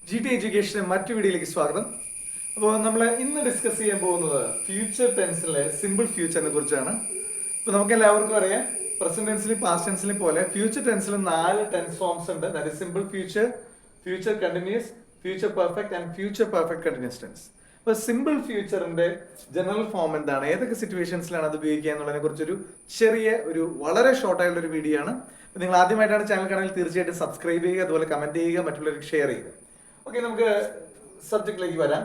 G T എഡ്യൂക്കേഷന് മറ്റു വീഡിയോയിലേക്ക് സ്വാഗതം. അപ്പോൾ നമ്മൾ ഇന്ന് ഡിസ്കസ് ചെയ്യാൻ പോകുന്നത് ഫ്യൂച്ചർ ടെൻസിലെ സിമ്പിൾ ഫ്യൂച്ചറിനെ കുറിച്ചാണ്. ഇപ്പോൾ നമുക്ക് എല്ലാവർക്കും അറിയാം, പ്രസന്റ് ടെൻസിലും പാസ്റ്റ് ടെൻസിലും പോലെ ഫ്യൂച്ചർ ടെൻസിലും 4 ടെൻസ് ഫോംസ് ഉണ്ട്. That is simple future, future continuous, future perfect and future perfect continuous tense. അപ്പോൾ സിമ്പിൾ ഫ്യൂച്ചറിന്റെ ജനറൽ ഫോം എന്താണ്, ഏതൊക്കെ സിറ്റുവേഷൻസിലാണ് അത് ഉപയോഗിക്കുക എന്നുള്ളതിനെ കുറിച്ചൊരു വളരെ ഷോർട്ടായുള്ള ഒരു വീഡിയോ ആണ്. നിങ്ങൾ ആദ്യമായിട്ടാണ് ചാനൽ കാണുന്നത്, തീർച്ചയായിട്ടും സബ്സ്ക്രൈബ് ചെയ്യുക, അതുപോലെ കമന്റ് ചെയ്യുക, മറ്റുള്ളവർക്ക് ഷെയർ ചെയ്യുക. ഓക്കെ, നമുക്ക് സബ്ജക്റ്റിലേക്ക് വരാം.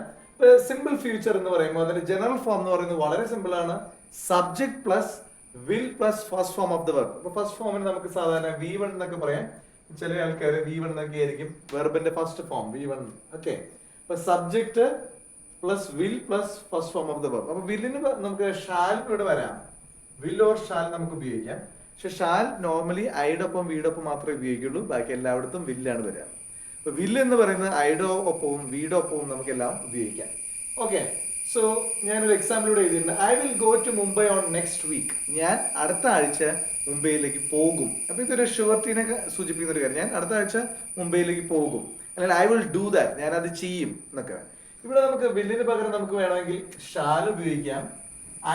സിമ്പിൾ ഫ്യൂച്ചർ എന്ന് പറയുമ്പോൾ അതിന്റെ ജനറൽ ഫോം എന്ന് പറയുന്നത് വളരെ സിമ്പിൾ ആണ്. Subject plus will plus first form of the verb. അപ്പൊ ഫസ്റ്റ് ഫോമിന് നമുക്ക് സാധാരണ V1 എന്നൊക്കെ പറയാം. ചില ആൾക്കാർ V1 എന്നൊക്കെ ആയിരിക്കും വെർബിന്റെ ഫസ്റ്റ് ഫോം V1. ഓക്കെ, അപ്പൊ subject plus will plus first form of the verb. അപ്പൊ വില്ലിന് നമുക്ക് ഷാൽ ഇവിടെ വരാം, വിൽ ഓർ ഷാൽ നമുക്ക് ഉപയോഗിക്കാം. പക്ഷെ ഷാൽ നോർമലി ഐയുടെ ഒപ്പം വീയുടെ ഒപ്പം മാത്രമേ ഉപയോഗിക്കുള്ളൂ, ബാക്കി എല്ലായിടത്തും വില്ലാണ് വരിക. അപ്പൊ വില്ല് എന്ന് പറയുന്നത് ഐയുടെ ഒപ്പവും വീയുടെ ഒപ്പവും നമുക്കെല്ലാം ഉപയോഗിക്കാം. ഓക്കെ, സോ ഞാനൊരു എക്സാമ്പിളിലൂടെ എഴുതിയിട്ടുണ്ട്. I will go to Mumbai on next week. ഞാൻ അടുത്ത ആഴ്ച മുംബൈയിലേക്ക് പോകും. അപ്പൊ ഇതൊരു ഷുവർട്ടിനൊക്കെ സൂചിപ്പിക്കുന്ന ഒരു കാര്യം. ഞാൻ അടുത്ത ആഴ്ച മുംബൈയിലേക്ക് പോകും, അല്ലെങ്കിൽ ഐ വിൽ ഡു ദാറ്റ്, ഞാൻ അത് ചെയ്യും എന്നൊക്കെ. ഇവിടെ നമുക്ക് വില്ലിന് പകരം നമുക്ക് വേണമെങ്കിൽ ഷാൽ ഉപയോഗിക്കാം.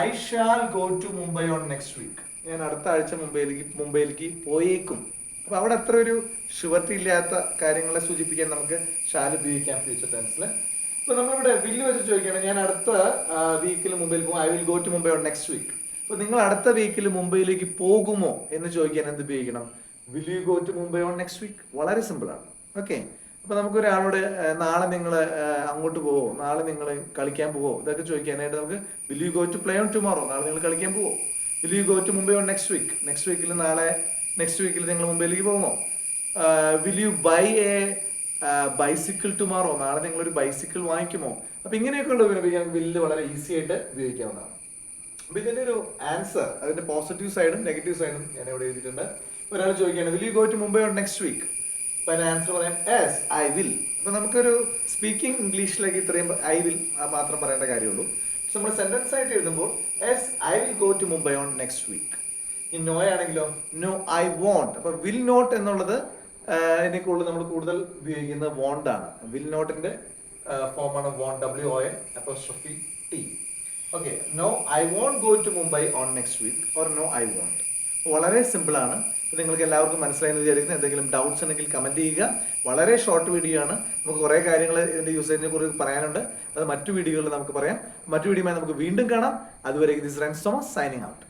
I shall go to Mumbai on next week. ഞാൻ അടുത്ത ആഴ്ച മുംബൈയിലേക്ക് പോയേക്കും. അപ്പൊ അവിടെ അത്ര ഒരു ഷുവർട്ടി ഇല്ലാത്ത കാര്യങ്ങളെ സൂചിപ്പിക്കാൻ നമുക്ക് ഷാൽ ഉപയോഗിക്കാം ഫ്യൂച്ചർ ടെൻസിൽ. ഇപ്പൊ നമ്മളിവിടെ വില്ല് വെച്ച് ചോദിക്കുകയാണ്, ഞാൻ അടുത്ത വീക്കിൽ മുംബൈയിൽ പോകും, I will go to Mumbai on next week. അപ്പൊ നിങ്ങൾ അടുത്ത വീക്കിൽ മുംബൈയിലേക്ക് പോകുമോ എന്ന് ചോദിക്കാൻ എന്ത് ഉപയോഗിക്കണം? Will you go to Mumbai on next week. വളരെ സിമ്പിൾ ആണ്. ഓക്കെ, അപ്പൊ നമുക്ക് ഒരാളോട് നാളെ നിങ്ങൾ അങ്ങോട്ട് പോവോ, നാളെ നിങ്ങൾ കളിക്കാൻ പോവോ, ഇതൊക്കെ ചോദിക്കാനായിട്ട് നമുക്ക് will you go to play on tomorrow, നാളെ നിങ്ങൾ കളിക്കാൻ പോവോ. Will you go to Mumbai on next week, next വീക്കിൽ നെക്സ്റ്റ് വീക്കിൽ നിങ്ങൾ മുംബൈയിലേക്ക് പോകുമോ. Will you buy a bicycle tomorrow, നാളെ നിങ്ങൾ ഒരു ബൈസിക്കിൾ വാങ്ങിക്കുമോ. അപ്പൊ ഇങ്ങനെയൊക്കെയുള്ള ഉപയോഗിക്കാൻ വില്ല് വളരെ ഈസി ആയിട്ട് ഉപയോഗിക്കാവുന്നതാണ്. അപ്പൊ ഇതിന്റെ ഒരു ആൻസർ, അതിന്റെ പോസിറ്റീവ് സൈഡും നെഗറ്റീവ് സൈഡും ഞാൻ ഇവിടെ എഴുതിയിട്ടുണ്ട്. ഒരാൾ ചോദിക്കുകയാണ് will you go to Mumbai on next week. അപ്പൊ അതിന്റെ ആൻസർ പറയാം യെസ് ഐ വിൽ. അപ്പൊ നമുക്കൊരു സ്പീക്കിംഗ് ഇംഗ്ലീഷിലേക്ക് ഇത്രയും ഐ വിൽ മാത്രം പറയേണ്ട കാര്യമുള്ളൂ. പക്ഷെ നമ്മൾ സെന്റൻസ് ആയിട്ട് എഴുതുമ്പോൾ yes I will go to Mumbai on next week. ഈ നോ ആണെങ്കിലോ നോ ഐ വോണ്ട്. അപ്പൊ വിൽ നോട്ട് എന്നുള്ളത് ഇതിനെക്കുള്ളിൽ നമ്മൾ കൂടുതൽ ഉപയോഗിക്കുന്നത് വോണ്ട് ആണ്. വിൽ നോട്ടിന്റെ ഫോമാണ് won't, WONT. Okay, no I won't go to Mumbai on next week or no I won't. വളരെ സിമ്പിൾ ആണ്. നിങ്ങൾക്ക് എല്ലാവർക്കും മനസ്സിലായെന്ന് വിചാരിക്കുന്നു. എന്തെങ്കിലും ഡൗട്ട്സ് ഉണ്ടെങ്കിൽ കമന്റ് ചെയ്യുക. വളരെ ഷോർട്ട് വീഡിയോ ആണ്. നമുക്ക് കുറെ കാര്യങ്ങൾ ഇതിന്റെ യൂസേജിനെ കുറിച്ച് പറയാനുണ്ട്. അത് മറ്റു വീഡിയോകളിൽ നമുക്ക് പറയാം. മറ്റു വീഡിയോയുമായി നമുക്ക് വീണ്ടും കാണാം. അതുവരെ this runs Thomas signing out.